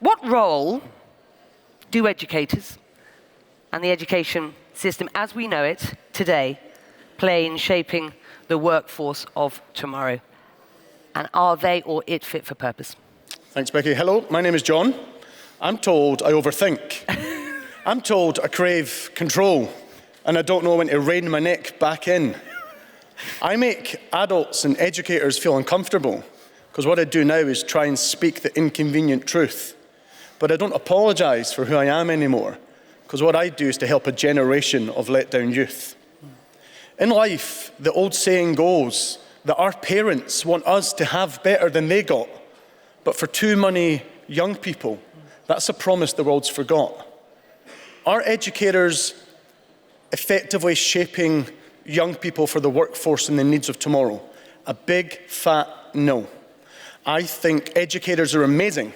What role do educators and the education system as we know it today play in shaping the workforce of tomorrow? And are they or it fit for purpose? Thanks, Becky. Hello, my name is John. I'm told I overthink. I'm told I crave control, and I don't know when to rein my neck back in. I make adults and educators feel uncomfortable, because what I do now is try and speak the inconvenient truth. But I don't apologize for who I am anymore, because what I do is to help a generation of let-down youth. In life, the old saying goes that our parents want us to have better than they got. But for too many young people, that's a promise the world's forgot. Are educators effectively shaping young people for the workforce and the needs of tomorrow? A big, fat no. I think educators are amazing,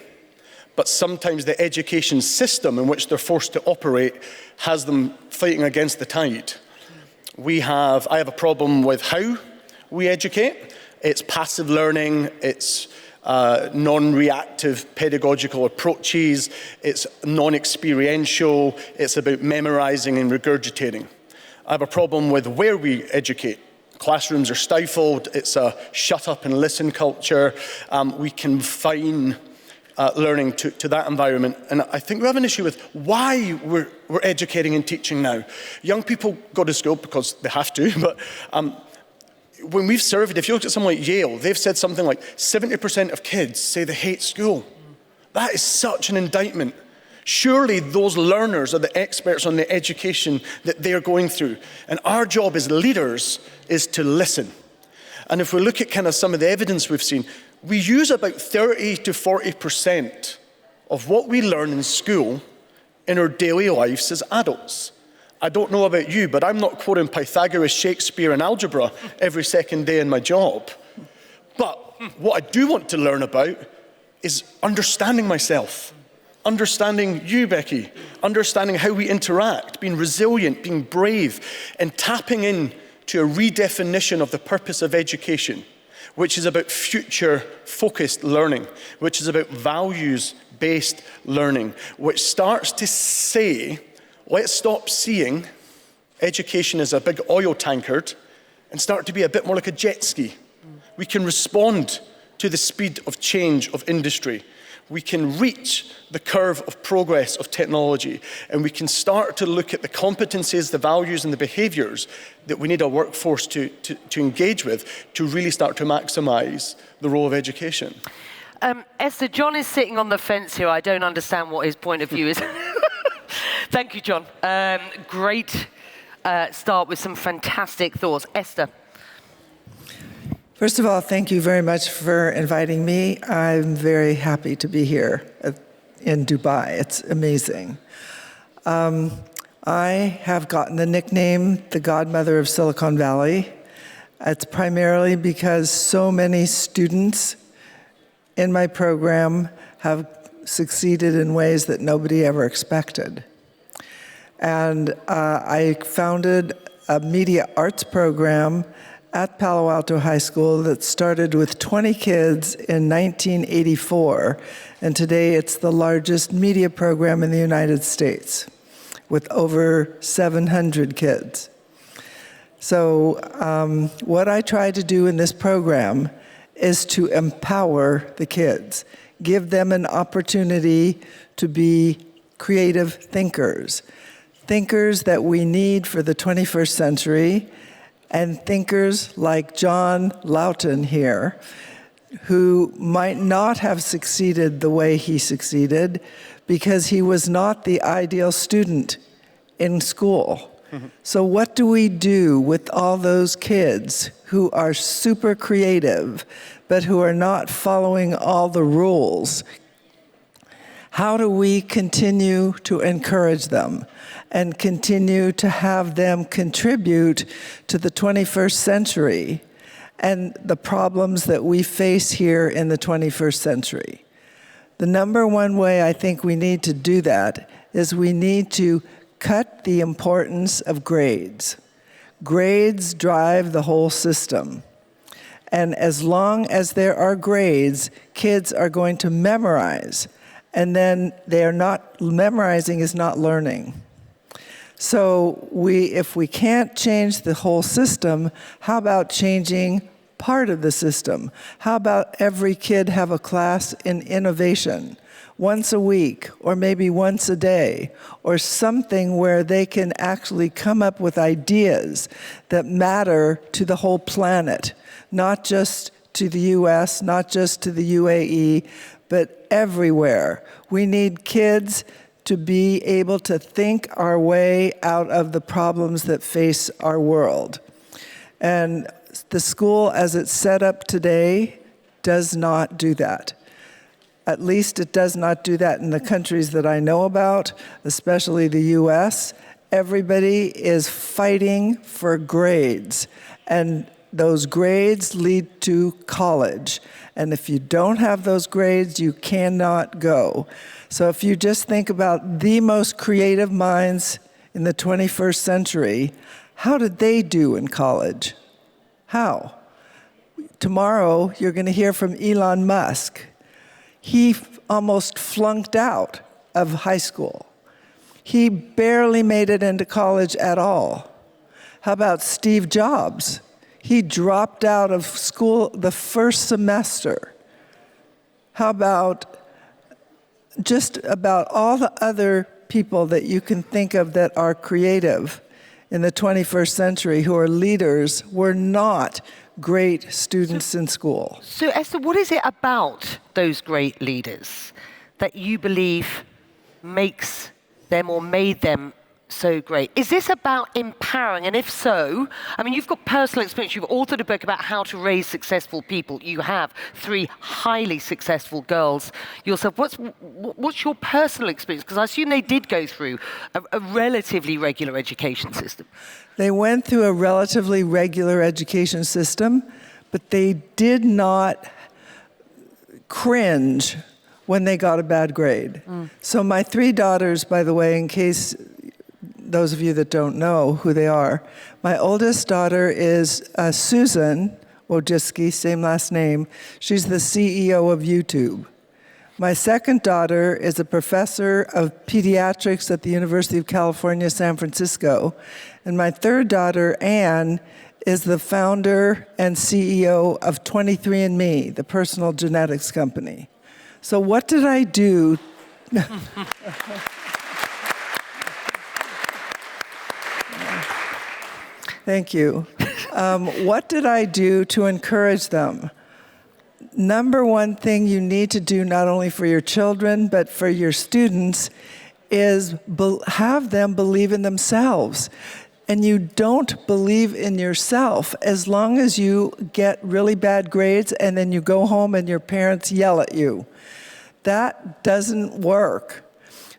but sometimes the education system in which they're forced to operate has them fighting against the tide. I have a problem with how we educate. It's passive learning, it's non-reactive pedagogical approaches, it's non-experiential, it's about memorizing and regurgitating. I have a problem with where we educate. Classrooms are stifled, it's a shut up and listen culture. We confine learning to that environment. And I think we have an issue with why we're educating and teaching now. Young people go to school because they have to, but when we've surveyed, if you look at someone like Yale, they've said something like 70% of kids say they hate school. That is such an indictment. Surely those learners are the experts on the education that they're going through. And our job as leaders is to listen. And if we look at kind of some of the evidence we've seen, we use about 30 to 40% of what we learn in school in our daily lives as adults. I don't know about you, but I'm not quoting Pythagoras, Shakespeare, and algebra every second day in my job. But what I do want to learn about is understanding myself, understanding you, Becky, understanding how we interact, being resilient, being brave, and tapping in to a redefinition of the purpose of education, which is about future-focused learning, which is about values-based learning, which starts to say, let's stop seeing education as a big oil tankard and start to be a bit more like a jet ski. We can respond to the speed of change of industry. We can reach the curve of progress of technology, and we can start to look at the competencies, the values, and the behaviors that we need our workforce to engage with to really start to maximize the role of education. Esther, John is sitting on the fence here. I don't understand what his point of view is. Thank you, John. Great start with some fantastic thoughts. Esther. First of all, thank you very much for inviting me. I'm very happy to be here in Dubai. It's amazing. I have gotten the nickname the Godmother of Silicon Valley. It's primarily because so many students in my program have succeeded in ways that nobody ever expected. And I founded a media arts program at Palo Alto High School that started with 20 kids in 1984, and today it's the largest media program in the United States with over 700 kids. So what I try to do in this program is to empower the kids, give them an opportunity to be creative thinkers that we need for the 21st century, and thinkers like John Loughton here, who might not have succeeded the way he succeeded because he was not the ideal student in school. Mm-hmm. So what do we do with all those kids who are super creative, but who are not following all the rules? How do we continue to encourage them and continue to have them contribute to the 21st century and the problems that we face here in the 21st century? The number one way I think we need to do that is we need to cut the importance of grades. Grades drive the whole system. And as long as there are grades, kids are going to memorize. and then they are not memorizing is not learning. So if we can't change the whole system, how about changing part of the system? How about every kid have a class in innovation once a week, or maybe once a day, or something where they can actually come up with ideas that matter to the whole planet, not just to the US, not just to the UAE, but everywhere. We need kids to be able to think our way out of the problems that face our world. And the school, as it's set up today, does not do that. At least it does not do that in the countries that I know about, especially the US. Everybody is fighting for grades, and those grades lead to college. And if you don't have those grades, you cannot go. So if you just think about the most creative minds in the 21st century, how did they do in college? How? Tomorrow, you're going to hear from Elon Musk. He almost flunked out of high school. He barely made it into college at all. How about Steve Jobs? He dropped out of school the first semester. How about just about all the other people that you can think of that are creative in the 21st century who are leaders were not great students in school. So, Esther, what is it about those great leaders that you believe makes them or made them so great? Is this about empowering? And if so, I mean, you've got personal experience. You've authored a book about how to raise successful people. You have 3 highly successful girls yourself. What's your personal experience? Because I assume they did go through a relatively regular education system. They went through a relatively regular education system, but they did not cringe when they got a bad grade. So my 3 daughters, by the way, in case those of you that don't know who they are, my oldest daughter is Susan Wojcicki, same last name. She's the CEO of YouTube. My second daughter is a professor of pediatrics at the University of California, San Francisco. And my third daughter, Anne, is the founder and CEO of 23andMe, the personal genetics company. So what did I do? Thank you. What did I do to encourage them? Number one thing you need to do, not only for your children, but for your students, is have them believe in themselves. And you don't believe in yourself as long as you get really bad grades and then you go home and your parents yell at you. That doesn't work.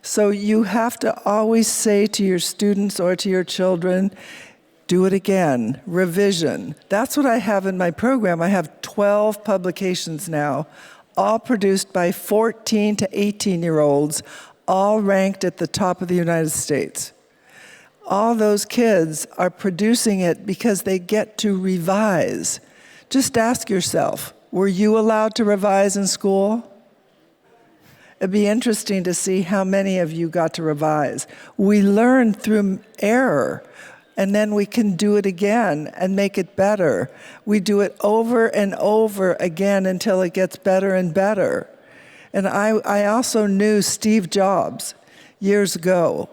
So you have to always say to your students or to your children, do it again, revision. That's what I have in my program. I have 12 publications now, all produced by 14 to 18-year-olds, all ranked at the top of the United States. All those kids are producing it because they get to revise. Just ask yourself, were you allowed to revise in school? It'd be interesting to see how many of you got to revise. We learn through error. And then we can do it again and make it better. We do it over and over again until it gets better and better. And I also knew Steve Jobs years ago,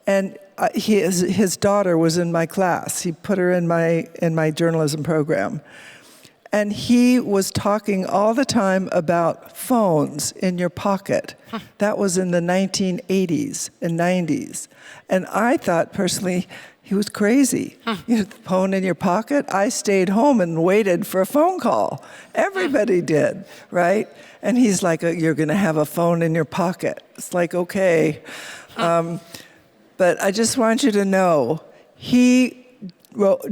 and his daughter was in my class. He put her in my journalism program. And he was talking all the time about phones in your pocket. That was in the 1980s and 90s. And I thought personally, he was crazy. You know, the phone in your pocket? I stayed home and waited for a phone call. Everybody did, right? And he's like, you're going to have a phone in your pocket. It's like, okay. But I just want you to know, he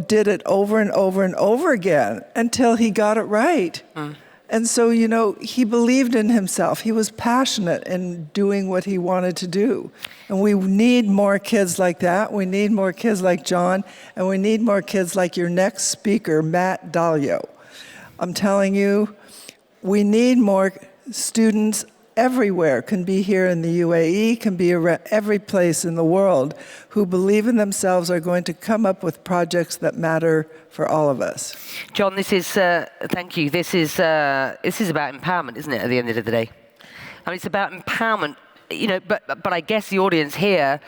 did it over and over and over again until he got it right. And so, you know, he believed in himself. He was passionate in doing what he wanted to do. And we need more kids like that. We need more kids like John. And we need more kids like your next speaker, Matt Dalio. I'm telling you, we need more students everywhere, can be here in the UAE, can be every place in the world, who believe in themselves are going to come up with projects that matter for all of us. John, this is, thank you, this is about empowerment, isn't it, at the end of the day? I mean, it's about empowerment, you know, but I guess the audience here,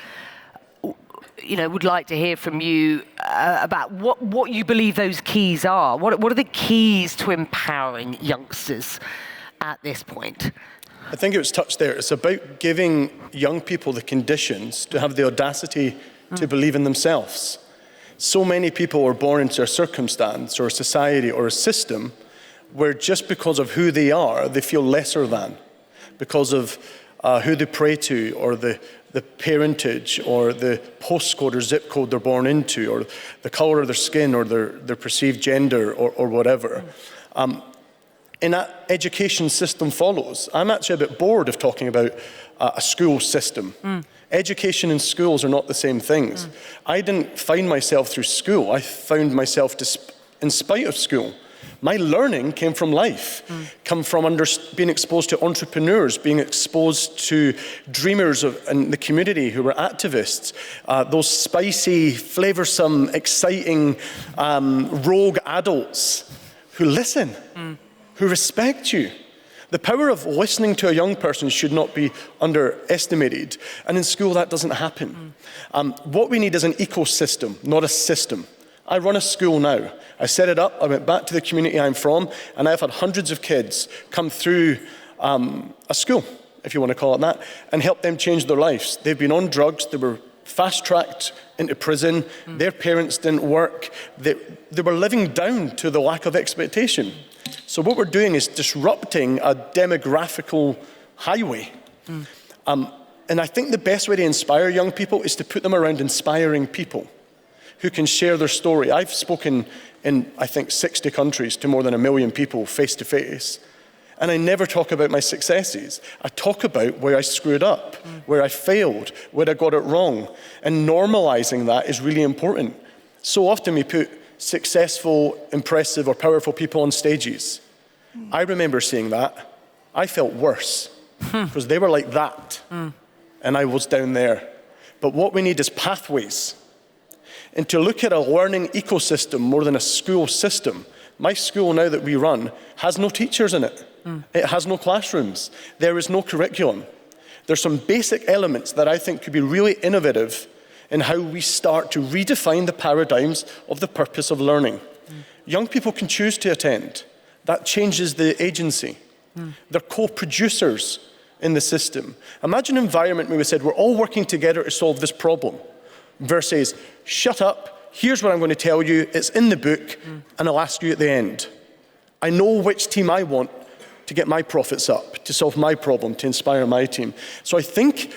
you know, would like to hear from you about what you believe those keys are. What are the keys to empowering youngsters at this point? I think it was touched there. It's about giving young people the conditions to have the audacity to believe in themselves. So many people are born into a circumstance or a society or a system where just because of who they are, they feel lesser than, because of who they pray to, or the parentage, or the postcode or zip code they're born into, or the color of their skin, or their perceived gender, or whatever. And that education system follows. I'm actually a bit bored of talking about a school system. Education and schools are not the same things. I didn't find myself through school. I found myself in spite of school. My learning came from life, come from being exposed to entrepreneurs, being exposed to dreamers in the community who were activists, those spicy, flavoursome, exciting, rogue adults who listen, who respect you. The power of listening to a young person should not be underestimated. And in school, that doesn't happen. What we need is an ecosystem, not a system. I run a school now. I set it up, I went back to the community I'm from, and I've had hundreds of kids come through a school, if you want to call it that, and help them change their lives. They've been on drugs, they were fast-tracked into prison, their parents didn't work, they were living down to the lack of expectation. So what we're doing is disrupting a demographical highway. And I think the best way to inspire young people is to put them around inspiring people who can share their story. I've spoken in, I think, 60 countries to more than 1 million people face to face. And I never talk about my successes. I talk about where I screwed up, where I failed, where I got it wrong. And normalizing that is really important. So often we put successful, impressive, or powerful people on stages. I remember seeing that. I felt worse because they were like that. And I was down there. But what we need is pathways. And to look at a learning ecosystem more than a school system. My school now that we run has no teachers in it. It has no classrooms. There is no curriculum. There's some basic elements that I think could be really innovative in how we start to redefine the paradigms of the purpose of learning. Young people can choose to attend. That changes the agency. They're co-producers in the system. Imagine an environment where we said, we're all working together to solve this problem, versus, shut up, here's what I'm going to tell you, it's in the book, and I'll ask you at the end. I know which team I want to get my profits up, to solve my problem, to inspire my team. So I think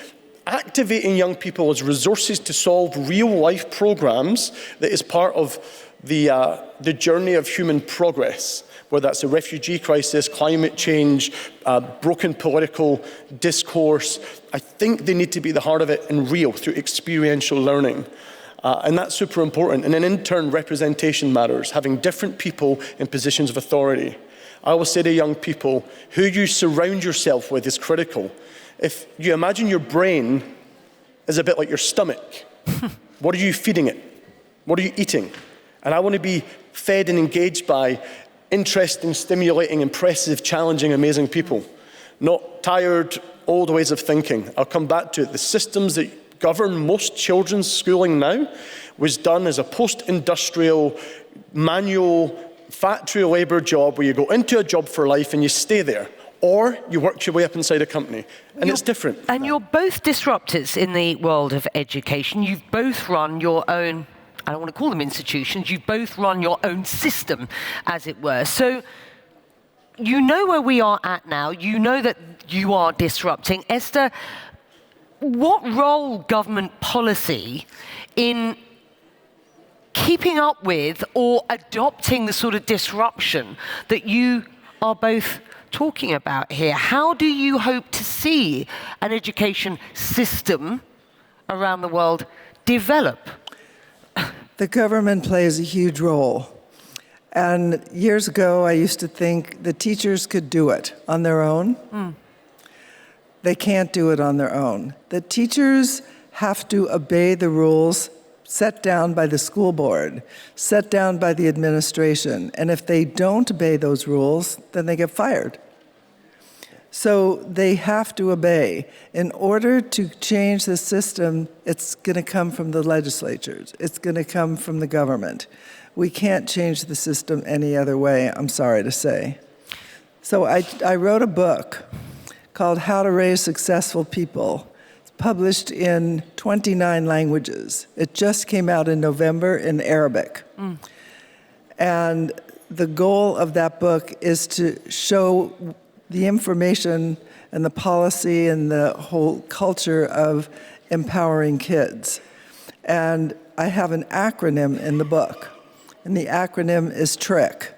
activating young people as resources to solve real-life programs that is part of the journey of human progress, whether that's the refugee crisis, climate change, broken political discourse. I think they need to be the heart of it and real through experiential learning. And that's super important. And then in turn, representation matters, having different people in positions of authority. I always say to young people, who you surround yourself with is critical. If you imagine your brain is a bit like your stomach, what are you feeding it? What are you eating? And I want to be fed and engaged by interesting, stimulating, impressive, challenging, amazing people, not tired, old ways of thinking. I'll come back to it. The systems that govern most children's schooling now was done as a post-industrial, manual, factory labor job where you go into a job for life and you stay there, or you work your way up inside a company, and it's different. And you're both disruptors in the world of education. You've both run your own, I don't want to call them institutions, you've both run your own system, as it were. So you know where we are at now, you know that you are disrupting. Esther, what role government policy in keeping up with or adopting the sort of disruption that you are both talking about here? How do you hope to see an education system around the world develop? The government plays a huge role. And years ago, I used to think the teachers could do it on their own. They can't do it on their own. The teachers have to obey the rules set down by the school board, set down by the administration. And if they don't obey those rules, then they get fired. So they have to obey. In order to change the system, it's going to come from the legislatures. It's going to come from the government. We can't change the system any other way, I'm sorry to say. So I wrote a book called How to Raise Successful People. It's published in 29 languages. It just came out in November in Arabic. And the goal of that book is to show the information and the policy and the whole culture of empowering kids. And I have an acronym in the book, and the acronym is TRICK.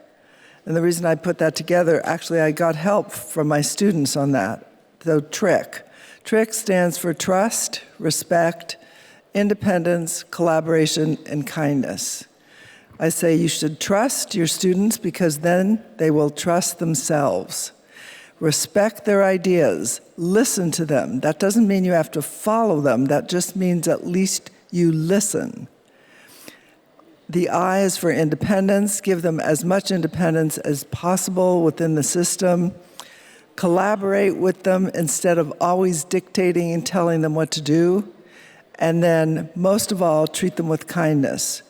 And the reason I put that together, actually I got help from my students on that. So TRICK. TRICK stands for trust, respect, independence, collaboration, and kindness. I say you should trust your students because then they will trust themselves. Respect their ideas, listen to them. That doesn't mean you have to follow them, that just means at least you listen. The I is for independence, give them as much independence as possible within the system. Collaborate with them instead of always dictating and telling them what to do. And then, most of all, treat them with kindness.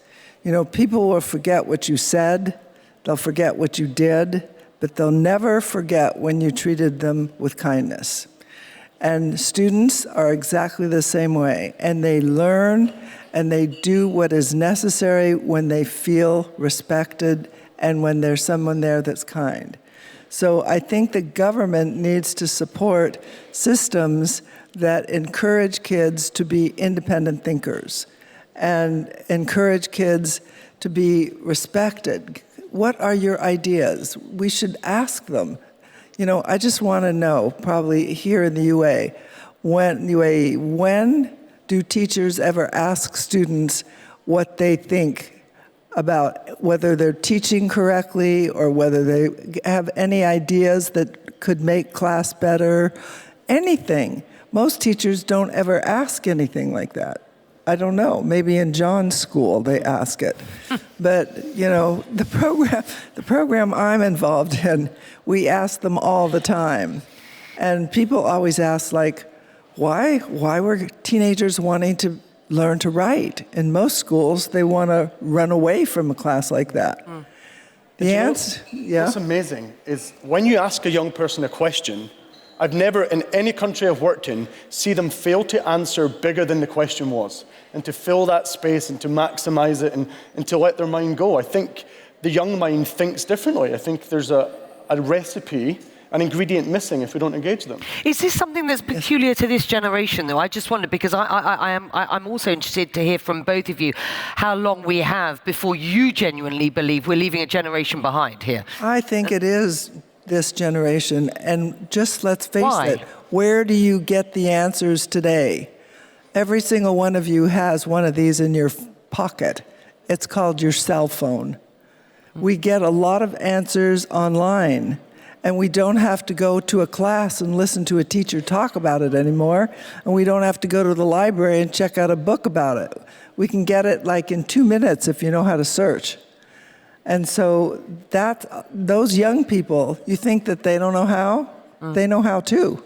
You know, people will forget what you said, they'll forget what you did, but they'll never forget when you treated them with kindness. And students are exactly the same way, and they learn and they do what is necessary when they feel respected and when there's someone there that's kind. So I think the government needs to support systems that encourage kids to be independent thinkers and encourage kids to be respected. What are your ideas? We should ask them. You know, I just want to know, probably here in the UA, when do teachers ever ask students what they think about whether they're teaching correctly or whether they have any ideas that could make class better? Anything. Most teachers don't ever ask anything like that. I don't know, maybe in John's school they ask it. But, you know, the program I'm involved in, we ask them all the time. And people always ask, like, why were teenagers wanting to learn to write? In most schools, they want to run away from a class like that. The answer, yeah? What's amazing is when you ask a young person a question, I've never, in any country I've worked in, see them fail to answer bigger than the question was, and to fill that space and to maximize it and to let their mind go. I think the young mind thinks differently. I think there's a recipe, an ingredient missing if we don't engage them. Is this something that's peculiar to this generation, though? I just wonder, because I'm also interested to hear from both of you how long we have before you genuinely believe we're leaving a generation behind here. I think it is this generation, and just let's face it, where do you get the answers today? Every single one of you has one of these in your pocket. It's called your cell phone. We get a lot of answers online, and we don't have to go to a class and listen to a teacher talk about it anymore, and we don't have to go to the library and check out a book about it. We can get it like in 2 minutes if you know how to search. And so those young people, you think that they don't know how? They know how too.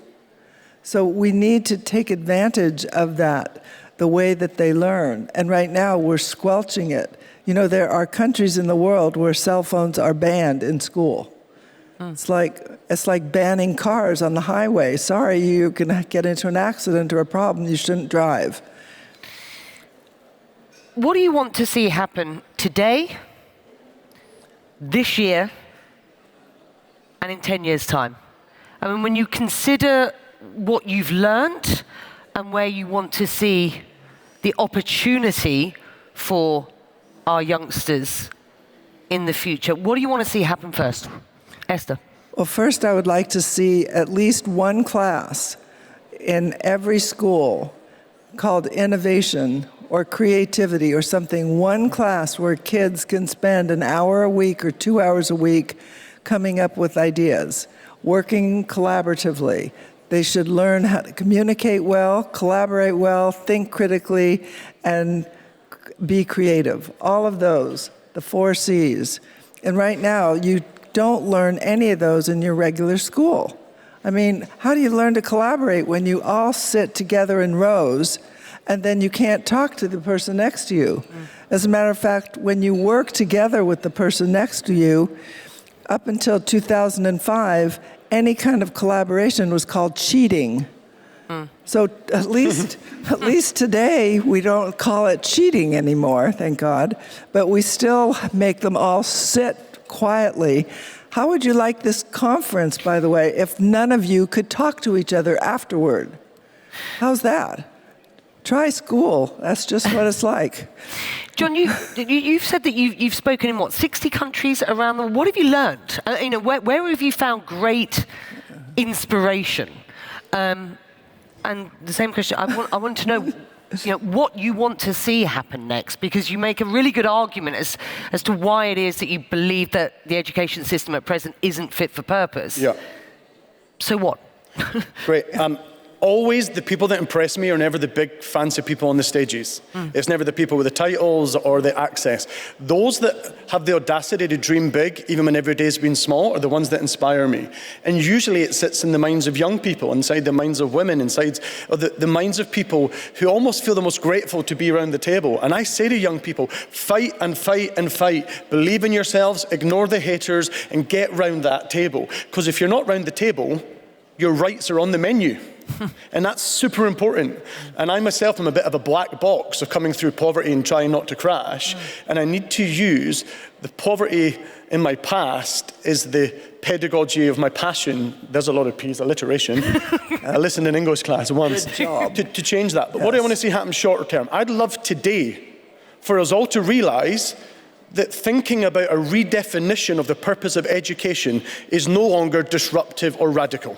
So we need to take advantage of that, the way that they learn. And right now we're squelching it. You know, there are countries in the world where cell phones are banned in school. It's like banning cars on the highway. Sorry, you can get into an accident or a problem, you shouldn't drive. What do you want to see happen today, this year, and in 10 years' time? I mean, when you consider what you've learned and where you want to see the opportunity for our youngsters in the future, what do you want to see happen first? Esther. Well, first I would like to see at least one class in every school called innovation or creativity or something, one class where kids can spend an hour a week or 2 hours a week coming up with ideas, working collaboratively, They should learn how to communicate well, collaborate well, think critically, and be creative. All of those, the 4 C's. And right now, you don't learn any of those in your regular school. I mean, how do you learn to collaborate when you all sit together in rows and then you can't talk to the person next to you? As a matter of fact, when you work together with the person next to you, up until 2005, any kind of collaboration was called cheating. So at least today, we don't call it cheating anymore, thank God, but we still make them all sit quietly. How would you like this conference, by the way, if none of you could talk to each other afterward? How's that? Try school. That's just what it's like. John, you've said that you've spoken in, 60 countries around the world. What have you learned? Where have you found great inspiration? And the same question, I want to know, what you want to see happen next, because you make a really good argument as to why it is that you believe that the education system at present isn't fit for purpose. Yeah. So what? Great. Always the people that impress me are never the big fancy people on the stages. It's never the people with the titles or the access. Those that have the audacity to dream big, even when every day's been small, are the ones that inspire me. And usually it sits in the minds of young people, inside the minds of women, inside the minds of people who almost feel the most grateful to be around the table. And I say to young people, fight and fight and fight. Believe in yourselves, ignore the haters, and get round that table. Because if you're not round the table, your rights are on the menu. And that's super important. And I myself am a bit of a black box of coming through poverty and trying not to crash. And I need to use the poverty in my past as the pedagogy of my passion. There's a lot of P's, alliteration. I listened in English class once to change that. But what do I want to see happen shorter term? I'd love today for us all to realize that thinking about a redefinition of the purpose of education is no longer disruptive or radical.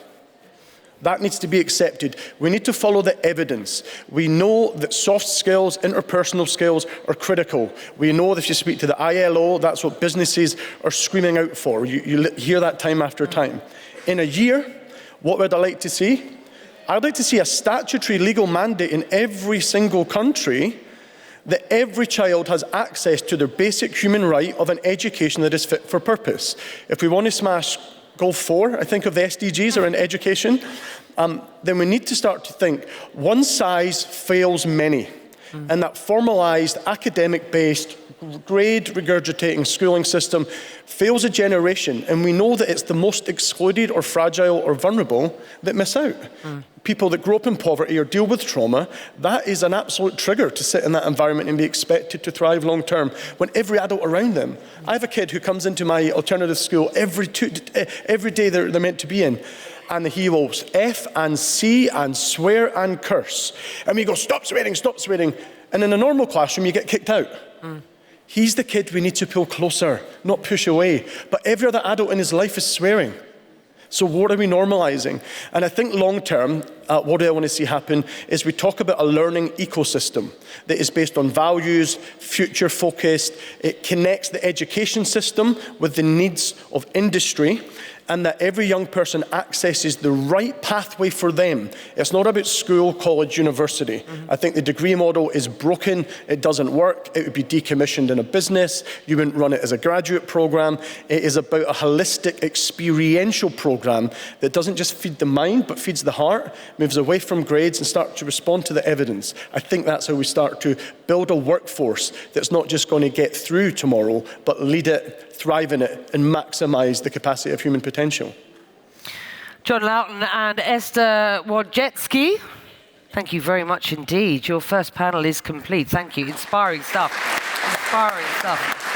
That needs to be accepted. We need to follow the evidence. We know that soft skills, interpersonal skills are critical. We know that if you speak to the ILO, that's what businesses are screaming out for. You hear that time after time. In a year, what would I like to see? I'd like to see a statutory legal mandate in every single country that every child has access to their basic human right of an education that is fit for purpose. If we want to smash Goal 4, I think, of the SDGs around education, then we need to start to think one size fails many. And that formalized, academic-based, grade-regurgitating schooling system fails a generation. And we know that it's the most excluded or fragile or vulnerable that miss out. People that grow up in poverty or deal with trauma, that is an absolute trigger to sit in that environment and be expected to thrive long term when every adult around them. I have a kid who comes into my alternative school every day they're meant to be in, and he will F and C and swear and curse. And we go, stop swearing, stop swearing. And in a normal classroom, you get kicked out. He's the kid we need to pull closer, not push away. But every other adult in his life is swearing. So what are we normalizing? And I think long term, what I want to see happen is we talk about a learning ecosystem that is based on values, future focused. It connects the education system with the needs of industry, and that every young person accesses the right pathway for them. It's not about school, college, university. I think the degree model is broken. It doesn't work. It would be decommissioned in a business. You wouldn't run it as a graduate program. It is about a holistic experiential program that doesn't just feed the mind, but feeds the heart, moves away from grades and starts to respond to the evidence. I think that's how we start to build a workforce that's not just going to get through tomorrow, but lead it, thrive in it, and maximize the capacity of human potential. John Loughton and Esther Wojcicki, thank you very much indeed. Your first panel is complete. Thank you. Inspiring stuff. Inspiring stuff.